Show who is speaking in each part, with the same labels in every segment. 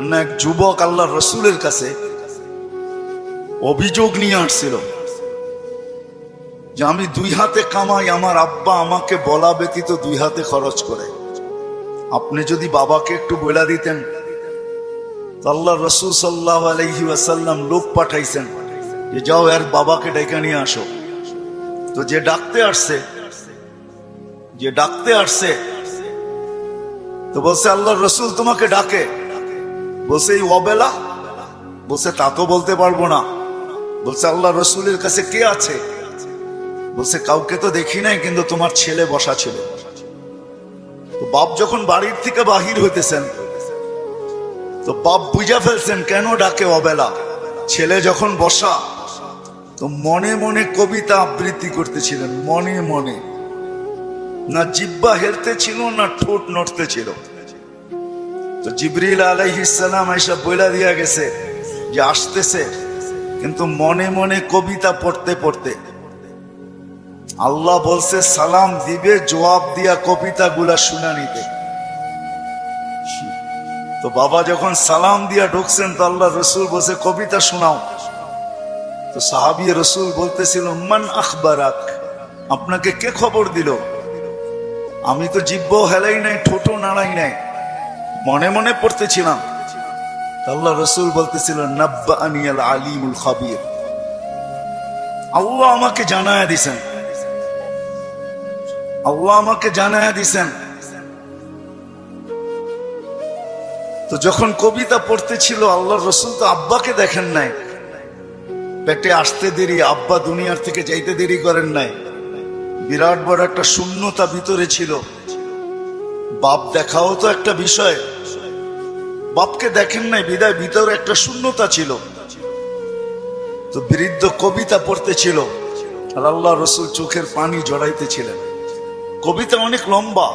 Speaker 1: না এক যুবক আল্লাহর রসুলের কাছে অভিযোগ নিয়ে আসছিল যে আমি দুই হাতে কামাই, আমার আব্বা আমাকে বলা ব্যতীত দুই হাতে খরচ করে, আপনি যদি বাবাকে একটু বলে দিতেন। আল্লাহর রসুল সাল্লাল্লাহু আলাইহি ওয়াসাল্লাম লোক পাঠাইছেন যে যাও এর বাবাকে ডেকে নিয়ে আসো। তো যে ডাকতে আসছে তো বলছে আল্লাহর রসুল তোমাকে ডাকে। বলছে এই অবেলা? বলছে তা তো বলতে পারবো না। বলছে আল্লাহর রসুলের কাছে কে আছে? বলছে কাউকে তো দেখি নাই, কিন্তু তোমার ছেলে বসা ছিল। তো বাপ যখন বাড়ির থেকে বাহির হইতেছেন তো বাপ বুঝা ফেলছেন কেন ডাকে অবেলা। ছেলে যখন বসা তো মনে মনে কবিতা আবৃত্তি করতেছিলেন, মনে মনে। না জিহ্বা হেলতে ছিল না ঠোঁট নড়তে ছিল। তো জিবরিল আলাইহিস সালাম আয়েশা বইলা দিয়া গেছে যে আসতেছে, কিন্তু মনে মনে কবিতা পড়তে পড়তে। আল্লাহ বলছে সালাম দিবে, জবাব দিয়া কবিতা গুলা শুনা নিতে। তো বাবা যখন সালাম দিয়া ঢুকছেন তো আল্লাহ রসুল বলছে কবিতা শোনাও। তো সাহাবী রসুল বলতেছিল মান আখবারাক, আপনাকে কে খবর দিল? আমি তো জিহ্বা হেলাই নাই, ঠোঁটও নাড়াই নাই, মনে মনে পড়তেছিলাম। আল্লাহ রসুল বলতেছিল নাব্বাআনিয়াল আলিমুল খাবীর, আল্লাহ আমাকে জানায়া দিছেন, আল্লাহ আমাকে জানায়া দিছেন। তো যখন কবিতা পড়তেছিল আল্লাহর রসুল তো আব্বাকে দেখেন নাই, পেটে আসতে দেরি, আব্বা দুনিয়ার থেকে যাইতে দেরি করেন নাই। বিরাট বড় একটা শূন্যতা ভিতরে ছিল। বাপ দেখাও তো একটা বিষয়, বাপকে দেখেন নাই বিদায় ভিতরে একটা শূন্যতা ছিল। তো বৃদ্ধ কবিতা পড়তেছিল আর আল্লাহ রসুল চোখের পানি জড়াইতেছিলেন। কবিতা অনেক লম্বা,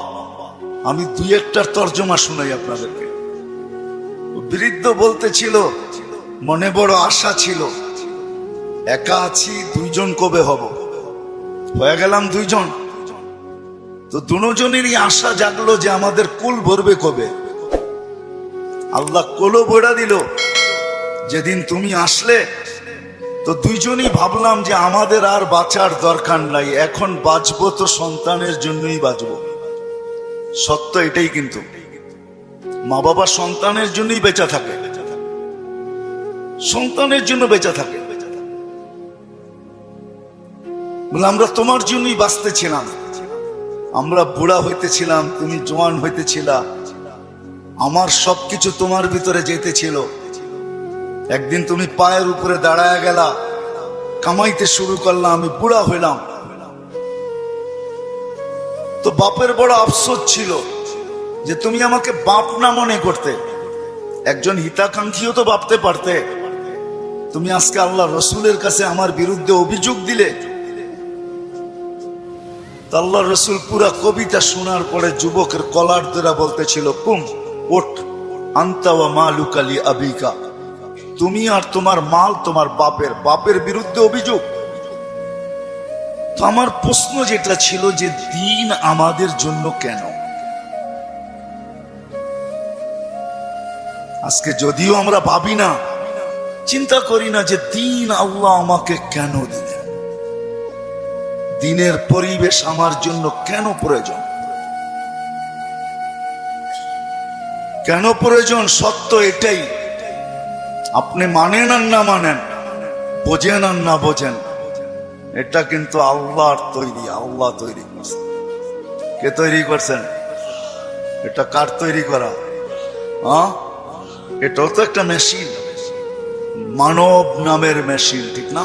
Speaker 1: আমি দুই একটার তর্জমা শুনাই আপনাদেরকে। বৃদ্ধ বলতেছিল মনে বড় আশা ছিল, একা আছি, দুইজন কবে হব? হয়ে গেলাম দুইজন। তো দুজনেরই আশা জাগলো যে আমাদের কুল ভরবে কবে। আল্লাহ কোলো বইড়া দিল যেদিন তুমি আসলে। তো দুইজনই ভাবলাম যে আমাদের আর বাঁচার দরকার নাই, এখন বাঁচবো তো সন্তানের জন্যই বাঁচবো। সত্য এটাই, কিন্তু মা বাবা সন্তানের জন্যই বেঁচে থাকে, সন্তানের জন্য বেঁচে থাকে। বলে আমরা তোমার জন্যই বাঁচতেছিলাম, আমরা বুড়া হইতেছিলাম, তুমি জওয়ান হইতেছিলা, আমার সবকিছু তোমার ভিতরে যেতেছিল। একদিন তুমি পায়ের উপরে দাঁড়ায় গেলা, কামাইতে শুরু করলাম, আমি বুড়া হইলাম। তো বাপের বড় আফসোস ছিল যে তুমি আমাকে বাপ না মনে করতে, একজন হিতাকাঙ্ক্ষীও তো ভাবতে পারতে। তুমি আজকে আল্লাহ রসুলের কাছে আমার বিরুদ্ধে অভিযোগ দিলে। আল্লাহ রসুল পুরা কবিতা শোনার পরে যুবকের কলার ধরে বলতেছিল কুম ওঠ, আনতা ওয়া মালুকা লি আবিকা, তুমি আর তোমার মাল তোমার বাপের, বাপের বিরুদ্ধে অভিযোগ। তো আমার প্রশ্ন যেটা ছিল যে দিন আমাদের জন্য কেন? আজকে যদিও আমরা ভাবি না, চিন্তা করি না যে দিন আল্লাহ আমাকে কেন দিলেন, দিনের পরিবেশ আমার জন্য কেন প্রয়োজন, কেন প্রয়োজন? সত্য এটাই, আপনি মানেন আর না মানেন, বোঝেন আর না বোঝেন, এটা কিন্তু আল্লাহর তৈরি, আল্লাহ তৈরি করছেন। কে তৈরি করছেন? এটা কার তৈরি করা? এটাও তো একটা মেশিন, মানব নামের মেশিন, ঠিক না?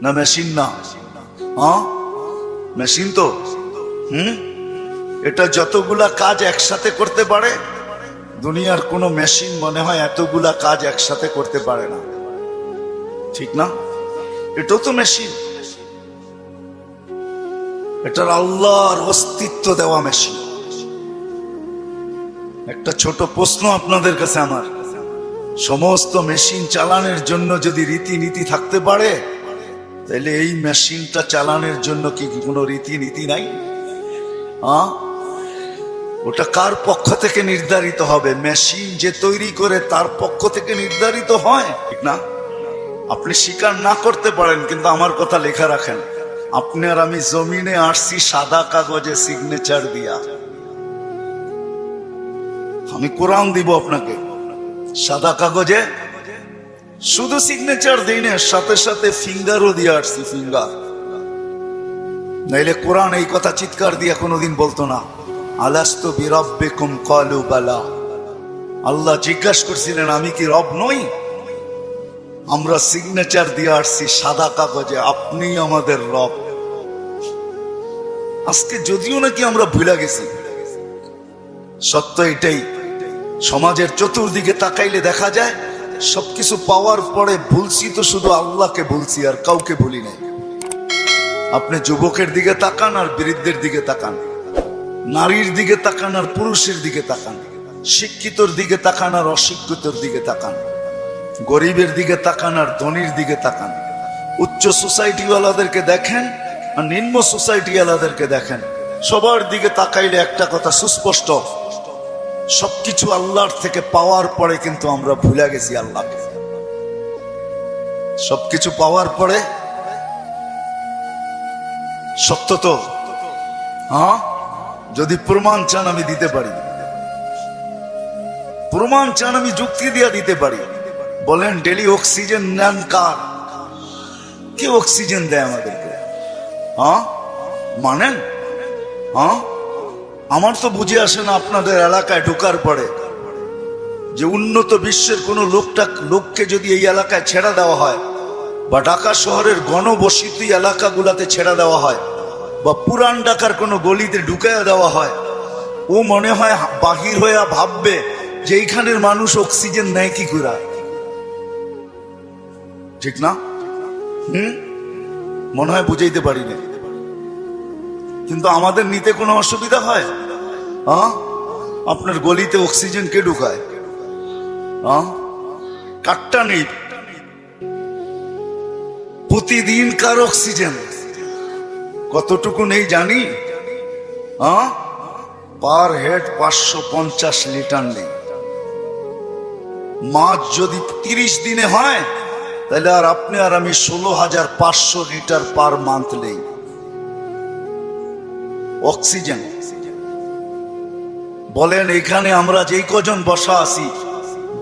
Speaker 1: না মেশিন না? মেশিন তো। এটা যতগুলা কাজ একসাথে করতে পারে, দুনিয়ার কোনো মেশিন মনে হয় এতগুলা কাজ একসাথে করতে পারে না, ঠিক না? এটাও তো মেশিন, এটার আল্লাহর অস্তিত্ব দেওয়া মেশিন। একটা ছোট প্রশ্ন আপনাদের কাছে আমার, সমস্ত মেশিন চালানোর জন্য যদি রীতিনীতি থাকতে পারে, তাহলে এই মেশিনটা চালানোর জন্য কি কোনো রীতিনীতি নাই? ওটা কার পক্ষ থেকে নির্ধারিত হবে? মেশিন যে তৈরি করে তার পক্ষ থেকে নির্ধারিত হয়, ঠিক না? আপনি স্বীকার না করতে পারেন, কিন্তু আমার কথা লেখা রাখেন, আপনি আর আমি জমিনে আসছি সাদা কাগজে সিগনেচার দিয়া। আমি কোরআন দিব আপনাকে, সাদা কাগজে শুধু সিগনেচার দিই না, সাথে সাথে ফিঙ্গারও দিয়ে আসছি, ফিঙ্গার। নাইলে কোরআন এই কথা চিৎকার দিয়ে কোনোদিন বলতো না, আলাস্তু বিরাব্বিকুম ক্বালু বালা। আল্লাহ জিজ্ঞাসা করছিলেন আমি কি রব নই? আমরা সিগনেচার দিয়ে আসছি সাদা কাগজে, আপনি আমাদের রব। আজকে যদিও নাকি আমরা ভুলে গেছি, সত্য এটাই, সমাজের চতুর্দিকে তাকাইলে দেখা যায় সবকিছু পাওয়ার পরে ভুলছি তো শুধু আল্লাহকে ভুলছি, আর কাউকে ভুলি নাই। আপনি যুবকের দিকে তাকান আর বৃদ্ধের দিকে তাকান, নারীর দিকে তাকান আর পুরুষের দিকে তাকান, শিক্ষিতর দিকে তাকান আর অশিক্ষিতর দিকে তাকান, গরিবের দিকে তাকান আর ধনীর দিকে তাকান, উচ্চ সোসাইটিওয়ালাদেরকে দেখেন আর নিম্ন সোসাইটিওয়ালাদেরকে দেখেন। সবার দিকে তাকাইলে একটা কথা সুস্পষ্ট, সবকিছু আল্লাহর থেকে পাওয়ার পরে কিন্তু আমরা ভুলে গেছি আল্লাহকে। সবকিছু পাওয়ার পরে, সত্য তো, হ্যাঁ? যদি প্রমাণ চান আমি দিতে পারি, প্রমাণ চান আমি যুক্তি দিয়ে দিতে পারি। বলেন ডেলি অক্সিজেন নেন কার? কে অক্সিজেন দেয় আমাদেরকে? হ্যাঁ মানেন? হ্যাঁ, আমার তো বুঝে আসে না আপনাদের এলাকায় ঢোকার পরে যে উন্নত বিশ্বের কোন লোককে যদি এই এলাকায় ছেড়ে দেওয়া হয়, বা ঢাকা শহরের ঘনবসতি এলাকাগুলাতে ছেড়ে দেওয়া হয়, বা পুরান ঢাকার কোনো গলিতে ঢুকাইয়া দেওয়া হয়, ও মনে হয় বাহির হইয়া ভাববে যে এইখানের মানুষ অক্সিজেন নেয় কি করে, ঠিক না? মনে হয় বুঝাইতে পারি না, কিন্তু আমাদের নিতে কোনো অসুবিধা হয়? হ্যাঁ, আপনার গলিতে অক্সিজেন কে ঢুকায়? হ্যাঁ, কাটটা নেই, প্রতিদিন কার অক্সিজেন কতটুকু নেই জানি? হ্যাঁ, পার হেড 550 লিটার নেই। মাছ যদি 30 দিনে হয়, তাহলে আর আপনি আর আমি 16,500 লিটার পার মান্থ নেই অক্সিজেন। বলেন এখানে আমরা যেই কজন বসা আছি,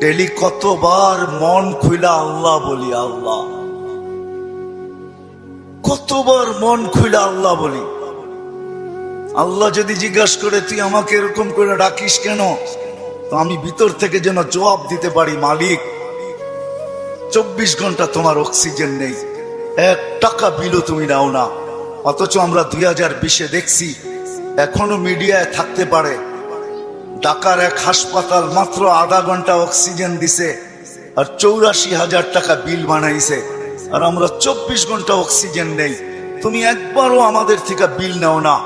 Speaker 1: ডেলি কতবার মন খুইলা আল্লাহ বলি? আল্লাহ, কতবার মন খুইলা আল্লাহ বলি? আল্লাহ যদি জিজ্ঞাসা করে তুই আমাকে এরকম করে ডাকিস কেন, তো আমি ভিতর থেকে যেন জবাব দিতে পারি, মালিক 24 ঘন্টা তোমার অক্সিজেন নেই, 1 টাকা বিলও তুমি নাও না। অথচ আমরা 2020-এ দেখছি, এখনো মিডিয়ায় থাকতে পারে, ঢাকার এক হাসপাতাল মাত্র আধা ঘন্টা অক্সিজেন দিছে আর 84,000 টাকা বিল বানাইছে, আর আমরা 24 ঘন্টা অক্সিজেন নেই। তুমি একবারও আমাদের থেকে বিল নাও না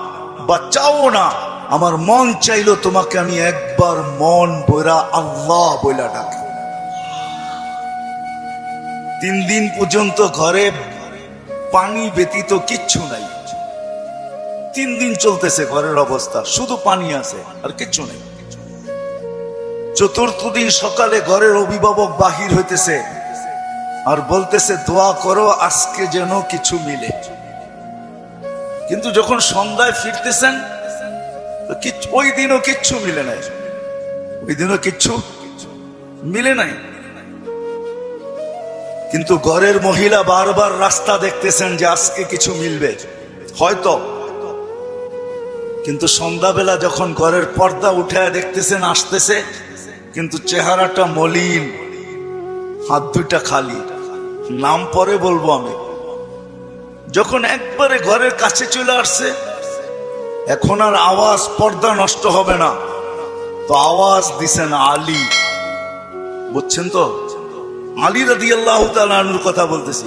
Speaker 1: বা চাও না। আমার মন চাইলো তোমাকে আমি একবার মন বইরা আল্লাহ বইলা ডাকি। 3 দিন পর্যন্ত ঘরে পানি ব্যতীত কিচ্ছু নাই, 3 দিন চলতেছে ঘরের অবস্থা, শুধু পানি আছে আর কিচ্ছু নেই। 4র্থ দিন সকালে ঘরের অভিভাবক বাহির হইতেছে আর বলতেছে দোয়া করো আজকে যেন কিছু মিলে। কিন্তু যখন সন্ধ্যায় ফিরতেছেন, ওই দিনও কিচ্ছু মিলে নাই, ওই দিনও কিচ্ছু মিলে নাই। কিন্তু ঘরের মহিলা বারবার রাস্তা দেখতেছেন যে আজকে কিছু মিলবে হয়তো, কিন্তু সন্ধ্যাবেলা যখন ঘরের পর্দা উঠায় দেখতেছেন আসতেছে, কিন্তু চেহারাটা মলিন, হাত দুইটা খালি। নাম পরে বলবো আমি। যখন একবারে ঘরের কাছে চলে আসছে, এখন আর আওয়াজ, পর্দা নষ্ট হবে না, তো আওয়াজ দিছেন আলী। বুঝছেন তো? আলী রাদিয়াল্লাহু তাআলা আনহুর কথা বলতেছি।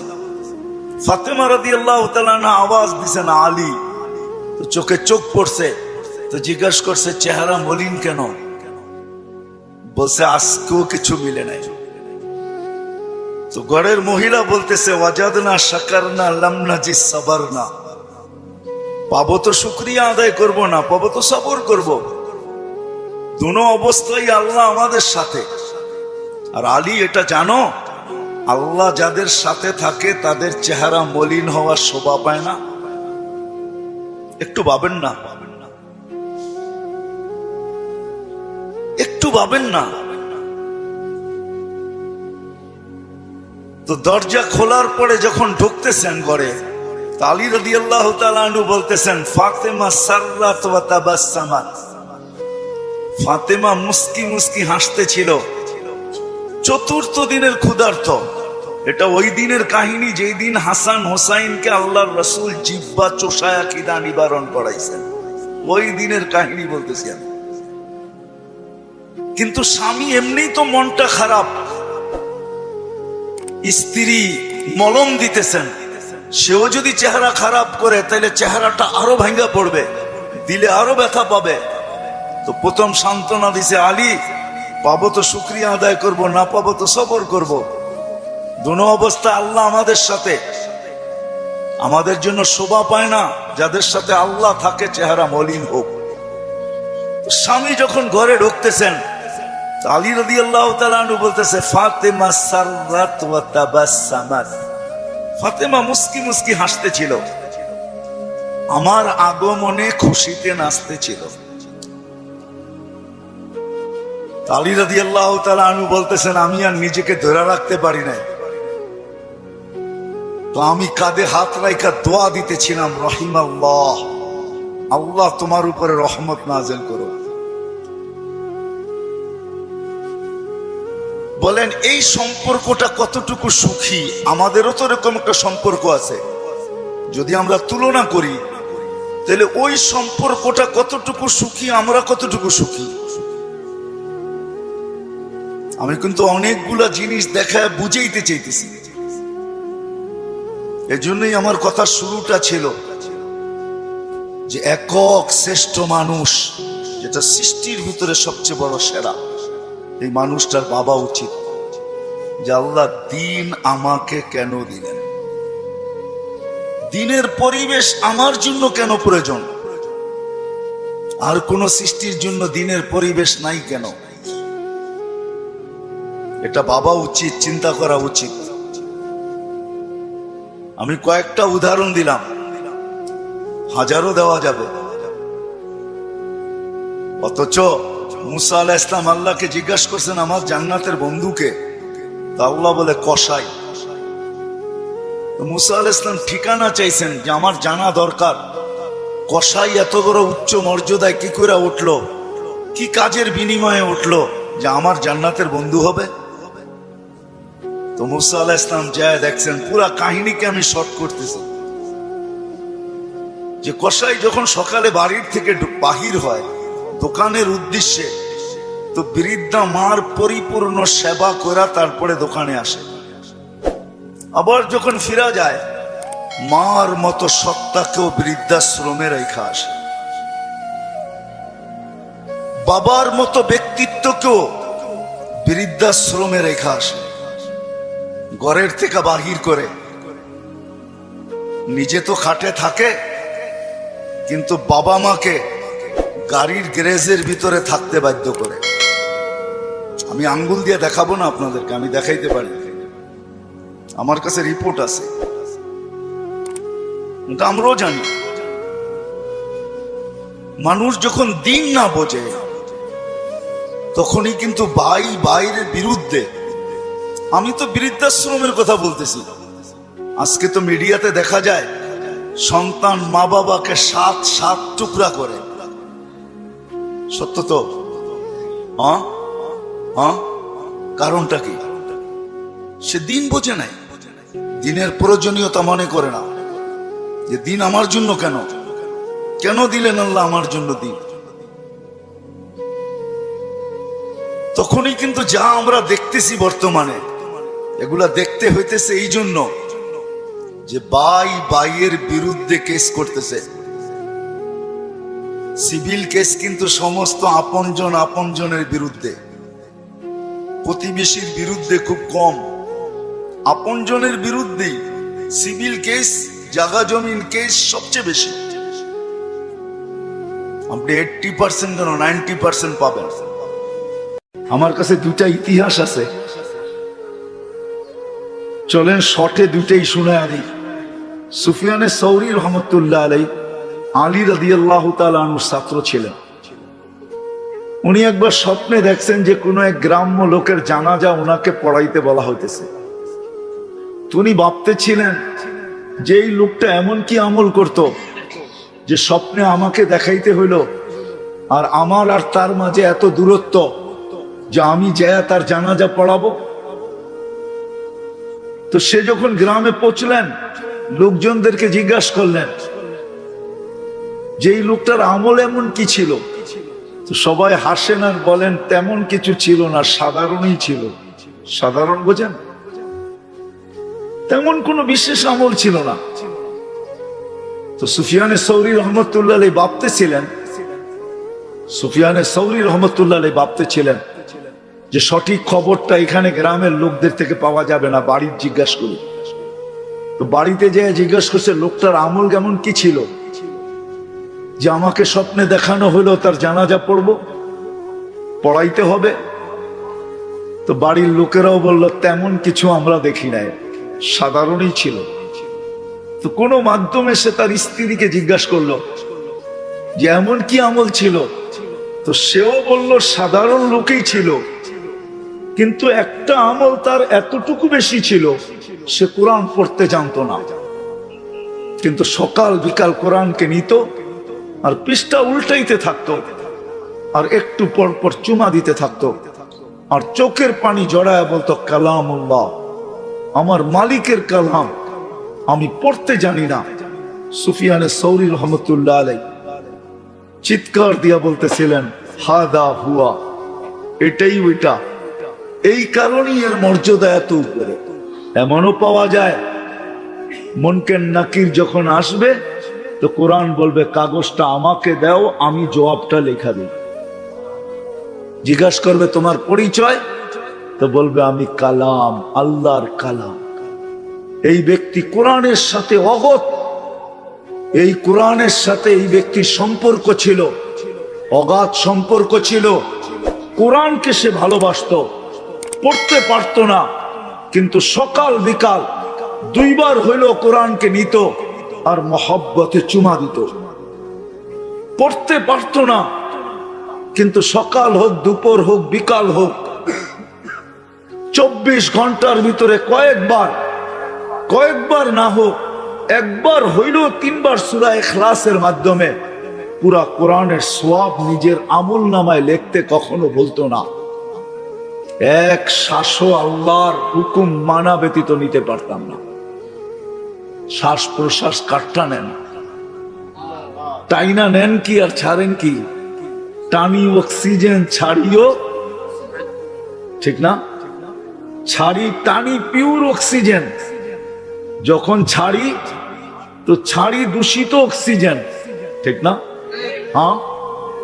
Speaker 1: ফাতেমা রাদিয়াল্লাহু তাআলা আনহা আওয়াজ দিছেন আলী। তো চোখে চোখ পড়ছে, তো জিজ্ঞাসা করছে চেহারা মলিন কেন? বলছে আজকেও কিছু মিলে নাই। তো ঘরের মহিলা বলতেছে ওয়াজাদনা শাকারনা লাম নাজিস সাবারনা, পাবো তো শুকরিয়া আদায় করব না, পাবো তো সবর করব। দুনো অবস্থায় আল্লাহ আমাদের সাথে। আর আলী এটা জানো, আল্লাহ যাদের সাথে থাকে তাদের চেহারা মলিন হওয়ার শোভা পায় না। একটু ভাবেন না, একটু ভাবেন না। তো দরজা খোলার পরে যখন ঢুকতেছেন ঘরে, আলী রাদিয়াল্লাহু তাআলা আনহু বলতেছেন, ফাতেমা সাররাত ওয়া তাবাসসামাত। ফাতেমা মুস্কি মুস্কি হাসতেছিল। চতুর্থ দিনের ক্ষুধার্ত। এটা ওই দিনের কাহিনী যেই দিন হাসান হোসাইনকে আল্লাহর রাসূল জিহ্বা চোষায়া খিদা নিবারণ করাইছেন। ওই দিনের কাহিনী বলতেছি আমি। কিন্তু স্বামী এমনি তো মনটা খারাপ, স্ত্রী মলম দিতেছেন, সেও যদি চেহারা খারাপ করে তাহলে চেহারাটা আরো ভাঙ্গা পড়বে, দিলে আরো ব্যথা পাবে। তো প্রথম সান্ত্বনা দিছে, আলী পাবো তো শুকরিয়া আদায় করব, না পাবো তো সবর করব। দুনো অবস্থা আল্লাহ আমাদের সাথে। আমাদের জন্য শোভা পায় না যাদের সাথে আল্লাহ থাকে চেহারা মলিন হোক। স্বামী যখন ঘরে ঢুকতেছেন, আলী রাদিয়াল্লাহু তাআলা আনহু বলতেছে, ফাতেমা সাররাত ওয়া তাবাসসামাত। ফাতেমা মুস্কি মুস্কি হাসতেছিল, আমার আগমনে খুশিতে নাচতেছিল। আলী রাদিয়াল্লাহু তাআলা আনহু বলতেছেন, আমি আর নিজেকে ধরে রাখতে পারি নাই, তো আমি কাঁধে হাত রাইখা দোয়া দিতেছিলাম, রহিমাল্লাহ, আল্লাহ তোমার উপরে রহমত নাযিল করো। বলেন এই সম্পর্কটা কতটুকু সুখী? আমাদেরও তো এরকম একটা সম্পর্ক আছে। যদি আমরা তুলনা করি তাহলে ওই সম্পর্কটা কতটুকু সুখী, আমরা কতটুকু সুখী। আমি কিন্তু অনেকগুলা জিনিস দেখায় বুঝাইতে চাইতেছি। এজন্যই আমার কথা শুরুটা ছিল যে একক শ্রেষ্ঠ মানুষ, যেটা সৃষ্টির ভিতরে সবচেয়ে বড় সেরা, এই মানুষটার ভাবা উচিত যে আল্লাহ দিন আমাকে কেন দিলেন, দিনের পরিবেশ আমার জন্য কেন প্রয়োজন, আর কোন সৃষ্টির জন্য দিনের পরিবেশ নাই কেন। এটা ভাবা উচিত, চিন্তা করা উচিত। আমি কয়েকটা উদাহরণ দিলাম, হাজারও দেওয়া যাবে। অথচ মুসা আলাইহিস সালাম আল্লাহকে জিজ্ঞাসা করছেন, আমার জান্নাতের বন্ধুকে? তা আল্লাহ বলে কসাই। মুসা আলাইহিস সালাম ঠিকানা চাইছেন যে আমার জানা দরকার, কসাই এত বড় উচ্চ মর্যাদায় কি করে উঠলো, কি কাজের বিনিময়ে উঠলো যে আমার জান্নাতের বন্ধু হবে। তো মুসা আলাইহিস সালাম যায় দেখছেন, পুরা কাহিনীকে আমি শর্ট করতেছি, যে কসাই যখন সকালে বাড়ির থেকে বাহির হয় দোকানের উদ্দেশ্যে, তো বৃদ্ধা মার পরিপূর্ণ সেবা করা তারপরে দোকানে আসে। আবার যখন ফিরা যায়, মার মতো সত্তাকেও বৃদ্ধাশ্রমে রেখা আসে। বাবার মতো ব্যক্তিত্বকেও বৃদ্ধাশ্রমে রেখা আসে। ঘরের থেকে বাহির করে, নিজে তো খাটে থাকে, কিন্তু বাবা মাকে গাড়ির গ্যারেজের ভিতরে থাকতে বাধ্য করে। আমি আঙ্গুল দিয়ে দেখাবো না আপনাদেরকে, আমি দেখাইতে পারি, আমার কাছে রিপোর্ট আছে, কিন্তু আমরাও জানি। মানুষ যখন দিন না বোঝে তখনই কিন্তু ভাই ভাইয়ের বিরুদ্ধে। আমি তো বৃদ্ধাশ্রমের কথা বলতেছি। আজকে তো মিডিয়াতে দেখা যায় সন্তান মা বাবাকে সাত সাত টুকরা করে। সত্য তো? কারণটা কি? সে দিন বোঝে নাই, দিনের প্রয়োজনীয়তা মনে করে না, যে দিন আমার জন্য কেন, কেন দিলেন আল্লাহ আমার জন্য দিন। তখনই কিন্তু যা আমরা দেখতেছি বর্তমানে, এগুলা দেখতে হইতেছে এই জন্য যে ভাই ভাইয়ের বিরুদ্ধে কেস করতেছে। সিভিল কেস কিন্তু সমস্ত আপনজন আপনজনের বিরুদ্ধে, প্রতিবেশীর বিরুদ্ধে খুব কম, আপনজনের বিরুদ্ধেই সিভিল কেস, জায়গা জমিন কেস সবচেয়ে বেশি। আপনি 80% কেন 90% পাবেন। আমার কাছে দুটা ইতিহাস আছে, চলেন শর্টে দুটাই শুনে আনি। সুফিয়ানে সৌরি রহমতুল্লাহ আলাই আলী রাদিয়াল্লাহু তাআলা আনহুর ছাত্র ছিলেন। উনি একবার স্বপ্নে দেখছেন যে কোনো এক গ্রাম্য লোকের জানাজা ওনাকে পড়াইতে বলা হইতেছে। উনি ভাবতেছিলেন যে এই লোকটা এমন কি আমল করত যে স্বপ্নে আমাকে দেখাইতে হইল, আর আমার আর তার মাঝে এত দূরত্ব যে আমি যায়া তার জানাজা পড়াবো। তো সে যখন গ্রামে পৌঁছলেন, লোকজনদেরকে জিজ্ঞাসা করলেন যে এই লোকটার আমল এমন কি ছিল। তো সবাই হাসেন আর বলেন তেমন কিছু ছিল না, সাধারণই ছিল। সাধারণ বোঝেন, তেমন কোনো বিশেষ আমল ছিল না। তো সুফিয়ানে সৌরি রহমতুল্লাহ আলাইহি ভাবতেছিলেন, সুফিয়ানে সৌরি রহমতুল্লাহ আলাইহি ভাবতেছিলেন যে সঠিক খবরটা এখানে গ্রামের লোকদের থেকে পাওয়া যাবে না, বাড়ির জিজ্ঞাসা করি। তো বাড়িতে যেয়ে জিজ্ঞাসা করছে লোকটার আমল কেমন কি ছিল যে আমাকে স্বপ্নে দেখানো হলো তার জানাজা পড়বো, পড়াইতে হবে। তো বাড়ির লোকেরাও বলল তেমন কিছু আমরা দেখি নাই, সাধারণই ছিল। তো কোনো মাধ্যমে সে তার স্ত্রীকে জিজ্ঞাসা করলো যে এমন কি আমল ছিল। তো সেও বলল সাধারণ লোকেই ছিল, কিন্তু একটা আমল তার এতটুকু বেশি ছিল, সে কোরআন পড়তে জানতো না, কিন্তু সকাল বিকাল কোরআনকে নিত আর পৃষ্ঠা উল্টাইতে থাকতো, আর একটু পর পর চুমা দিতে থাকতো, আর চোখের পানি জড়ায় বলতো কালামুল্লাহ, আমার মালিকের কালাম, আমি পড়তে জানি না। সুফিয়ানে সৌরি রহমতুল্লাহ আলাইহি চিৎকার দিয়া বলতেছিলেন হাদা হুয়া, এটাই ওইটা। এই কারণেই এর মর্যাদা এত উপরে। এমনও পাওয়া যায় মুনকার নাকির যখন আসবে তো কোরআন বলবে কাগজটা আমাকে দাও, আমি জবাবটা লেখা দিই। জিজ্ঞাসা করবে তোমার পরিচয়, তো বলবে আমি কালাম, আল্লাহর কালাম। এই ব্যক্তি কোরআনের সাথে অগত, এই কোরআনের সাথে এই ব্যক্তির সম্পর্ক ছিল, অগাধ সম্পর্ক ছিল। কোরআনকে সে ভালোবাসতো, পড়তে পারত না, কিন্তু সকাল বিকাল দুইবার হইল কোরআনকে নিত আর মহব্বতে চুমা দিত। পড়তে পারত না, কিন্তু সকাল হোক, দুপুর হোক, বিকাল হোক, 24 ঘন্টার ভিতরে কয়েকবার না হোক একবার হইল 3 বার সূরা ইখলাসের মাধ্যমে পুরা কোরআনের সওয়াব নিজের আমল নামায় লিখতে কখনো বলতো না। এক শ্বাসও আল্লাহর হুকুম মানা ব্যতীত নিতে পারতাম না। শ্বাস প্রশ্বাস কাটটা নেন, টাইনা নেন কি আর ছাড়েন কি, টানি অক্সিজেন ছাড়িও, ঠিক না? ছাড়ি টানি পিওর অক্সিজেন, যখন ছাড়ি তো ছাড়ি দূষিত অক্সিজেন, ঠিক না? হ্যাঁ,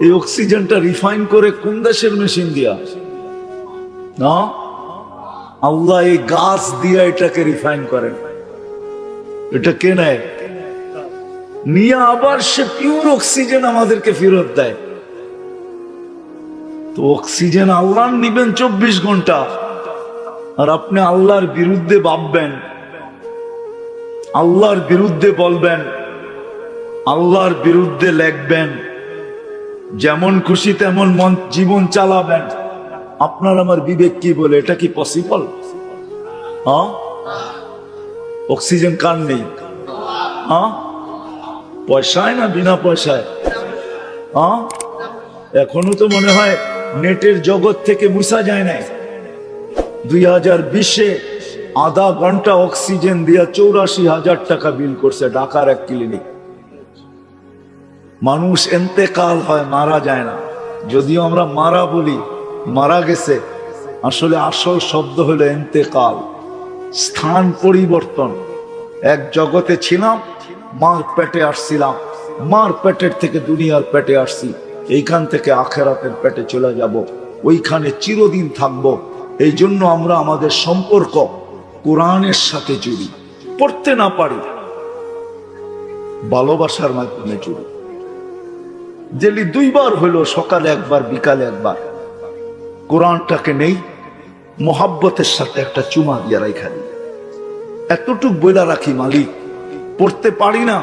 Speaker 1: এই অক্সিজেনটা রিফাইন করে কোন দেশের মেশিন দিয়া না, আল্লাহ এই গাছ দিয়া এটাকে রিফাইন করেন। এটা কে নেয়? নিয়ে আবার সে পিওর অক্সিজেন আমাদেরকে ফেরত দেয়। তো অক্সিজেন আল্লাহ নিবেন 24 ঘন্টা, আর আপনি আল্লাহর বিরুদ্ধে ভাববেন, আল্লাহর বিরুদ্ধে বলবেন, আল্লাহর বিরুদ্ধে লেখবেন, যেমন খুশি তেমন মন জীবন চালাবেন। আপনার আমার বিবেক কি বলে? এটা কি পসিবল? হ্যাঁ, অক্সিজেন কার নেই? হ্যাঁ, পয়সায় না বিনা পয়সায়? হ্যাঁ, এখনো তো মনে হয় নেটের জগৎ থেকে মুছা যায় নাই। 2020-এ আধা ঘন্টা অক্সিজেন দিয়া 84,000 টাকা বিল করছে ঢাকার এক ক্লিনিক। মানুষ এন্তেকাল হয়, মারা যায় না। যদিও আমরা মারা বলি, মারা গেছে, আসলে আসল শব্দ হলো এন্তেকাল, স্থান পরিবর্তন। এক জগতে ছিলাম, মার পেটে আসছিলাম, মার পেটের থেকে দুনিয়ার পেটে আসছি, এইখান থেকে আখেরাতের পেটে চলে যাব, ওইখানে চিরদিন থাকবো। এই জন্য আমরা আমাদের সম্পর্ক কোরআনের সাথে জুড়ি। পড়তে না পারি, ভালোবাসার মাধ্যমে জুড়ি। ডেলি 2 বার হইল, সকালে একবার, বিকালে একবার। কোরআনটাকে নেই, মোহাব্বতের সাথে একটা চুমা দিয়ে রাখা দিই। এতটুক বইলা রাখি, মালিক পড়তে পারি না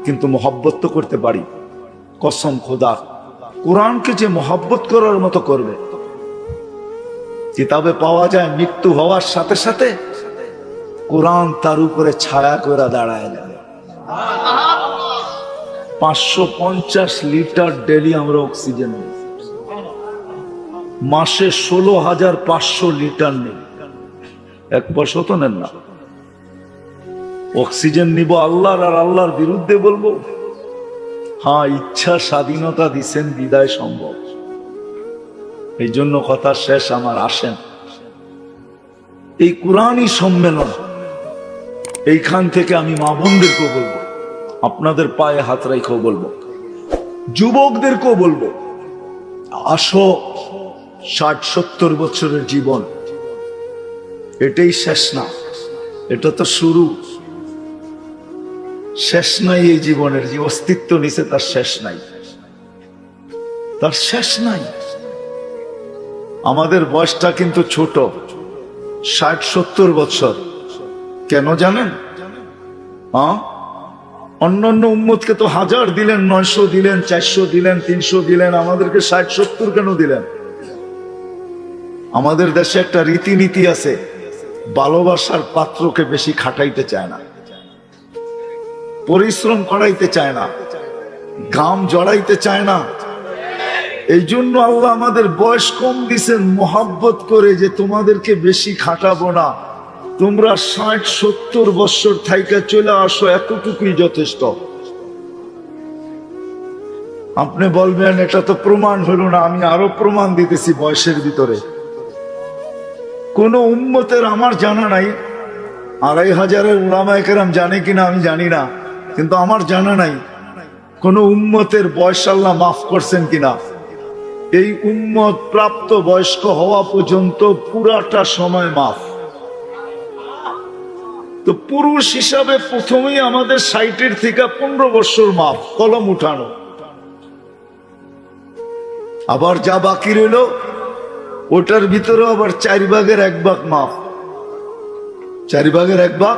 Speaker 1: কিন্তু মোহাব্বত তো করতে পারি। কসম খোদা, কোরআনকে যে মোহাব্বত করার মতো করবে, কিতাবে পাওয়া যায় মৃত্যু হওয়ার সাথে সাথে কোরআন তার উপরে ছায়া করে দাঁড়ায় যাবে। 550 লিটার ডেলি আমরা অক্সিজেন নিই, মাসে 16,500 লিটার নেই। 1 বছর তো নেন না। অক্সিজেন নিব আল্লাহর, আর আল্লাহর বিরুদ্ধে বলবো? হ্যাঁ, ইচ্ছা স্বাধীনতা দিছেন বিদায় সম্ভব। এই জন্য কথা শেষ আমার, আসেন এই কোরআনই সম্মেলন, এইখান থেকে আমি মা বোনদেরকেও বলবো, আপনাদের পায়ে হাত রাইখেও বলবো, যুবকদেরকেও বলবো, আসো 60-70 বছরের জীবন, এটাই শেষ না, এটা তো শুরু। শেষ নাই এই জীবনের, যে অস্তিত্ব নিছে তার শেষ নাই, তার শেষ নাই। আমাদের বয়সটা কিন্তু ছোট, 60-70 বছর। কেন জানেন? অন্যান্য উম্মতকে তো 1000 দিলেন, 900 দিলেন, 400 দিলেন, 300 দিলেন, আমাদেরকে 60-70 কেন দিলেন? আমাদের দেশে একটা রীতিনীতি আছে, ভালোবাসার পাত্রকে বেশি খাটাইতে চায় না, পরিশ্রম করাইতে চায় না, ঘাম জড়াইতে চায় না। এই জন্য আল্লাহ আমাদের বয়স কম দিছেন মোহাব্বত করে, যে তোমাদেরকে বেশি খাটাবো না, তোমরা 60-70 বছর থাইকা চলে আসো, এতটুকুই যথেষ্ট। আপনি বলবেন এটা তো প্রমাণ হলো না, আমি আরো প্রমাণ দিতেছি বয়সের ভিতরে। কোন উম্মতের আমার জানা নাই, 2500 উলামায়ে কেরাম জানে কিনা আমি জানি না, কিন্তু আমার জানা নাই কোন উম্মতের বয়স আল্লাহ মাফ করছেন কিনা। এই উম্মত প্রাপ্ত বয়স্ক হওয়া পর্যন্ত পুরাটা সময় মাফ। তো পুরুষ হিসাবে প্রথমেই আমাদের 60 থেকে 15 বছর মাফ, কলম উঠানো। আবার যা বাকি রইল ওটার ভিতরে আবার 4/1 মাফ। 4/1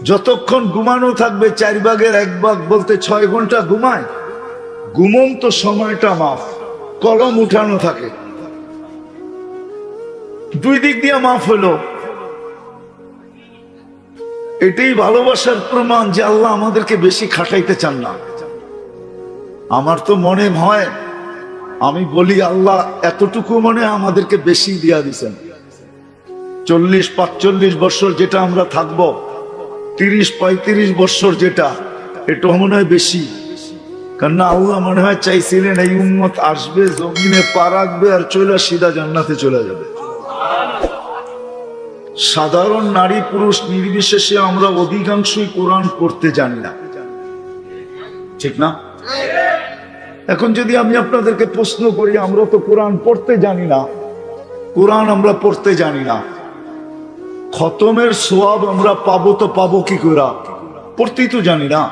Speaker 1: যতক্ষণ ঘুমানো থাকবে 4/1 বলতে 6 ঘন্টা ঘুমায়, ঘুমন্ত সময়টা মাফ, কলম উঠানো থাকে। 2 দিক দিয়ে মাফ হলো। এটাই ভালোবাসার প্রমাণ যে আল্লাহ আমাদেরকে বেশি খাটাইতে চান না। আমার তো মনে হয়, আমি বলি আল্লাহ এতটুকু মনে আমাদেরকে বেশি দিয়া দিছেন। 40-45 বছর যেটা আমরা থাকবো, 30-35 বছর যেটা, এটা মনে হয় বেশি। কারণ আল্লাহ মনে হয় চাইছিলেন এই উম্মত আসবে, জমিনে পা রাখবে, আর চলে সিধা জান্নাতে চলে যাবে। সাধারণ নারী পুরুষ নির্বিশেষে আমরা অধিকাংশই কোরআন পড়তে জানি না, ঠিক না? এখন যদি আমি আপনাদেরকে প্রশ্ন করি, আমরা তো কোরআন পড়তে জানি না, কোরআন আমরা পড়তে জানি না, খতমের সওয়াব আমরা পাবো তো পাবো কি করে? পড়তেই তো জানি না।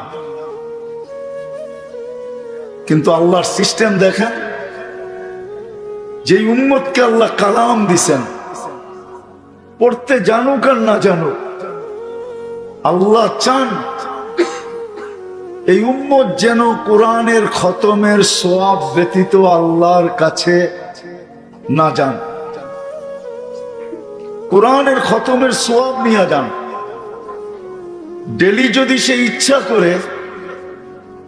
Speaker 1: কিন্তু আল্লাহর সিস্টেম দেখেন, যে উম্মতকে আল্লাহ কালাম দিছেন, পড়তে জানুক আর না জানুক, আল্লাহ চান এই উম্মত যেন কোরআনের খতমের সওয়াব ব্যতীত আল্লাহর কাছে না যান, কোরআনের খতমের সওয়াব নিয়ে যান। ডেলি যদি সে ইচ্ছা করে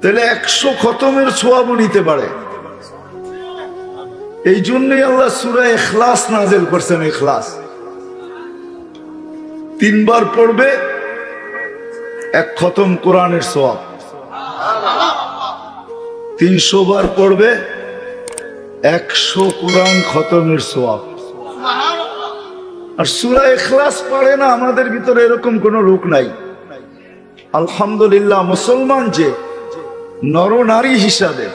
Speaker 1: তাহলে 100 খতমের সওয়াবও নিতে পারে। এই জন্যই আল্লাহ সূরা ইখলাস নাযিল করছেন। ইখলাস 3 বার পড়বে, 1 খতম কোরআনের সওয়াব। 300 বার পড়বে, 100 কোরআন খতমের সওয়াব। আর সূরা ইখলাস পড়ে না আমাদের ভিতরে এরকম কোন লোক নাই। আলহামদুলিল্লাহ, মুসলমান যে নর নারী হিসাবে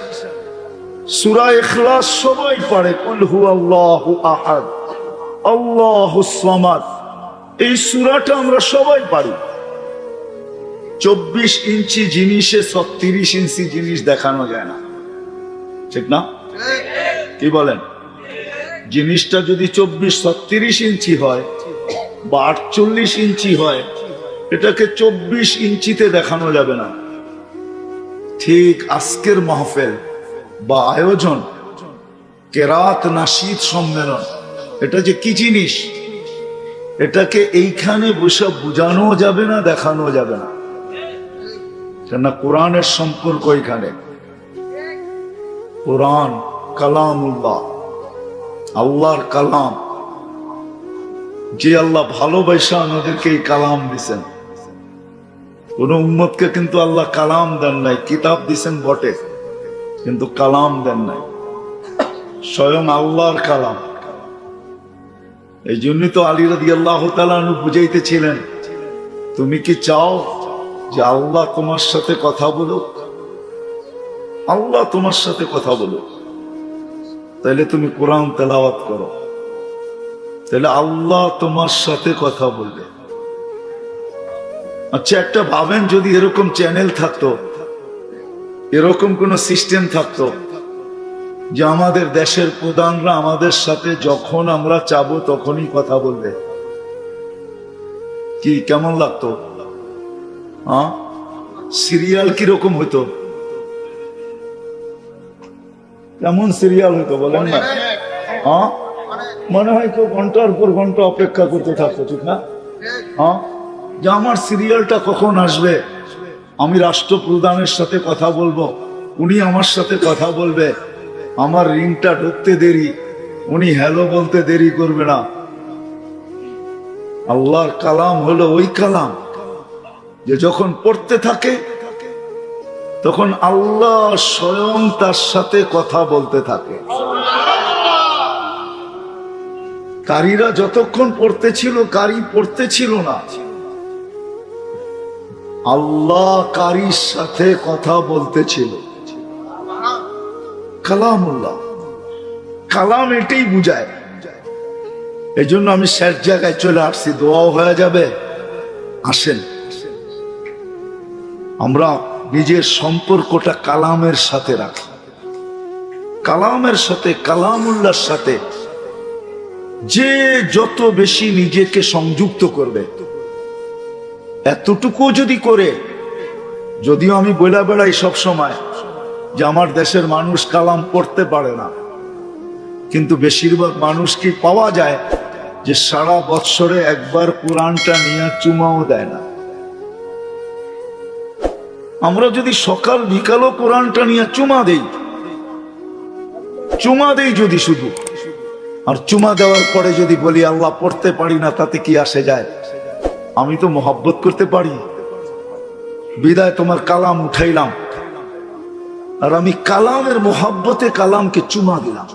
Speaker 1: সূরা ইখলাস সবাই পড়ে। কুল হুয়াল্লাহু আহাদ, আল্লাহুস সামাদ, এই সূরাটা আমরা সবাই পারি। 24 ইঞ্চি জিনিসে 36 ইঞ্চি জিনিস দেখানো যায় না, ঠিক না? কি বলেন? জিনিসটা যদি 24-36 ইঞ্চি হয় বা 48 ইঞ্চি হয়, এটাকে 24 ইঞ্চিতে দেখানো যাবে না। ঠিক আজকের মাহফিল বা আয়োজন কেরাত নাশিদ সম্মেলন, এটা যে কি জিনিস, এটাকে এইখানে বসে বোঝানো যাবে না, দেখানো যাবে না। কেন কোরআনের সম্পর্ক এখানে। কোরআন কালামুল্লাহ, আল্লাহর কালাম। যে আল্লাহ ভালোবাসা আমাদেরকে এই কালাম দিছেন। কোন উম্মতকে কিন্তু আল্লাহ কালাম দেন নাই, কিতাব দিছেন বটে, কিন্তু কালাম দেন নাই। স্বয়ং আল্লাহর কালাম। এই জন্যই তো আলী রাদিয়াল্লাহু তাআলা আনহু বুঝাইতেছিলেন, তুমি কি চাও যে আল্লাহ তোমার সাথে কথা বলুক? আল্লাহ তোমার সাথে কথা বলুক, তাহলে তুমি কোরআন তেলাওয়াত করো, তাহলে আল্লাহ তোমার সাথে কথা বলবে। আচ্ছা, একটা ভাবেন যদি এরকম চ্যানেল থাকতো, এরকম কোন সিস্টেম থাকতো যে আমাদের দেশের প্রধানরা আমাদের সাথে যখন আমরা চাবো তখনই কথা বলবে, কি কেমন লাগতো? হ্যাঁ, সিরিয়াল কিরকম হইতো? কেমন সিরিয়াল হইতো বলেন না? হ্যাঁ, মনে হয় কেউ ঘন্টার পর ঘন্টা অপেক্ষা করতে থাকতো, ঠিক না? হ্যাঁ, যে আমার সিরিয়ালটা কখন আসবে, আমি রাষ্ট্রপ্রধানের সাথে কথা বলবো, উনি আমার সাথে কথা বলবে, আমার রিংটা ঢুকতে দেরি, উনি হ্যালো বলতে দেরি করবে না। আল্লাহর কালাম হলো ওই কালাম যে যখন পড়তে থাকে তখন আল্লাহ স্বয়ং তার সাথে কথা বলতে থাকে। কারীরা যতক্ষণ পড়তেছিল, কারী পড়তেছিল না, আল্লাহ কারীর সাথে কথা বলতেছিল। কালামুল্লাহ, কালাম এটাই বুঝায়। এই জন্য আমি শেষ জায়গায় চলে আসছি, দোয়াও হয়ে যাবে। আসেন আমরা নিজের সম্পর্কটা কালামের সাথে রাখি, কালামের সাথে, কালামুল্লাহর সাথে। যে যত বেশি নিজেকে সংযুক্ত করবে, এতটুকু যদি করে, যদিও আমি বলে বেড়াই সব সময় যে আমার দেশের মানুষ কালাম পড়তে পারে না, কিন্তু বেশিরভাগ মানুষ কি পাওয়া যায় যে সারা বৎসরে একবার কোরআনটা নিয়ে চুমাও দেয় না। আমরা যদি সকাল বিকালও কোরআনটা নিয়ে চুমা দেই যদি শুধু, আর চুমা দেওয়ার পরে যদি বলি আল্লাহ পড়তে পারি না, তাতে কি আসে যায়? আমি তো মহব্বত করতে পারি, বিদায় তোমার কালাম উঠাইলাম, আর আমি কালামের মহব্বতে কালামকে চুমা দিলাম।